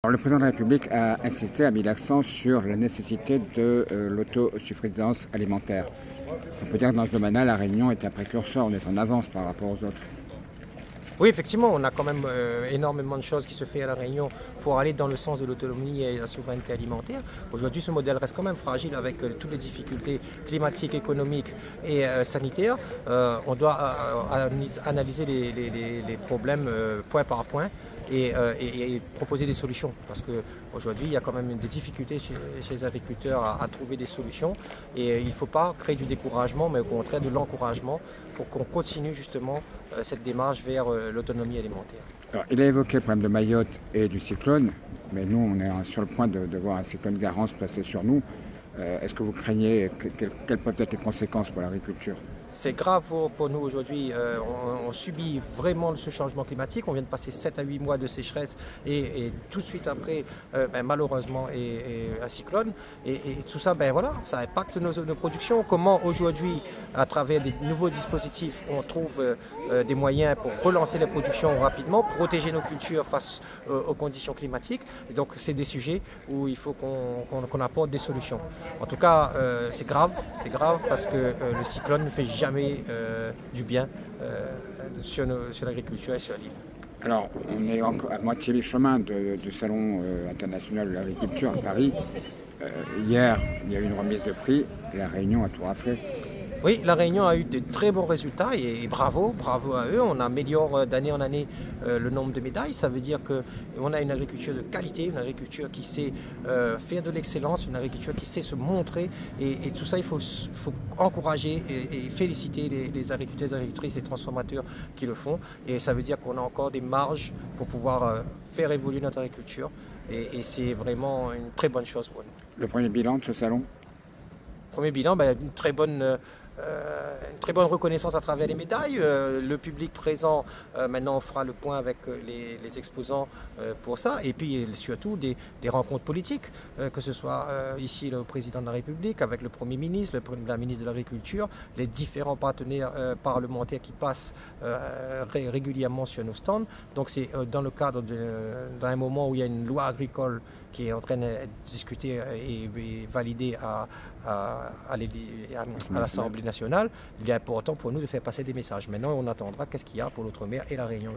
Alors, le président de la République a insisté, a mis l'accent sur la nécessité de l'autosuffisance alimentaire. On peut dire que dans ce domaine-là, La Réunion est un précurseur, on est en avance par rapport aux autres. Oui, effectivement, on a quand même énormément de choses qui se font à La Réunion pour aller dans le sens de l'autonomie et la souveraineté alimentaire. Aujourd'hui, ce modèle reste quand même fragile avec toutes les difficultés climatiques, économiques et sanitaires. On doit analyser les problèmes point par point et proposer des solutions. Parce qu'aujourd'hui, il y a quand même des difficultés chez les agriculteurs à trouver des solutions. Et il ne faut pas créer du découragement, mais au contraire de l'encouragement pour qu'on continue justement cette démarche vers l'autonomie alimentaire. Alors, il a évoqué le problème de Mayotte et du cyclone, mais nous, on est sur le point de voir un cyclone Garance passer sur nous. Est-ce que vous craignez, quelles peuvent être les conséquences pour l'agriculture? C'est grave pour nous aujourd'hui, on subit vraiment ce changement climatique, on vient de passer 7 à 8 mois de sécheresse et tout de suite après, malheureusement, un cyclone. Et tout ça, voilà, ça impacte nos productions. Comment aujourd'hui, à travers des nouveaux dispositifs, on trouve des moyens pour relancer les productions rapidement, protéger nos cultures face aux conditions climatiques. Et donc c'est des sujets où il faut qu'on apporte des solutions. En tout cas, c'est grave parce que le cyclone ne fait jamais du bien sur l'agriculture et sur l'île. Alors, on est encore à moitié du chemin du Salon international de l'agriculture à Paris. Hier, il y a eu une remise de prix et La Réunion a tout raflé. Oui, La Réunion a eu de très bons résultats et bravo à eux. On améliore d'année en année le nombre de médailles. Ça veut dire qu'on a une agriculture de qualité, une agriculture qui sait faire de l'excellence, une agriculture qui sait se montrer. Et tout ça, il faut encourager et féliciter les agriculteurs, les agricultrices, les transformateurs qui le font. Et ça veut dire qu'on a encore des marges pour pouvoir faire évoluer notre agriculture. Et c'est vraiment une très bonne chose pour nous. Le premier bilan de ce salon? Premier bilan, une très bonne reconnaissance à travers les médailles. Le public présent, maintenant on fera le point avec les exposants pour ça. Et puis surtout des rencontres politiques, que ce soit ici le président de la République, avec le Premier ministre, la ministre de l'Agriculture, les différents partenaires parlementaires qui passent régulièrement sur nos stands. Donc c'est dans le cadre d'un moment où il y a une loi agricole qui est en train d'être discutée et validée à l'Assemblée nationale. Il est important pour nous de faire passer des messages. Maintenant, on attendra qu'est-ce qu'il y a pour l'Outre-mer et La Réunion.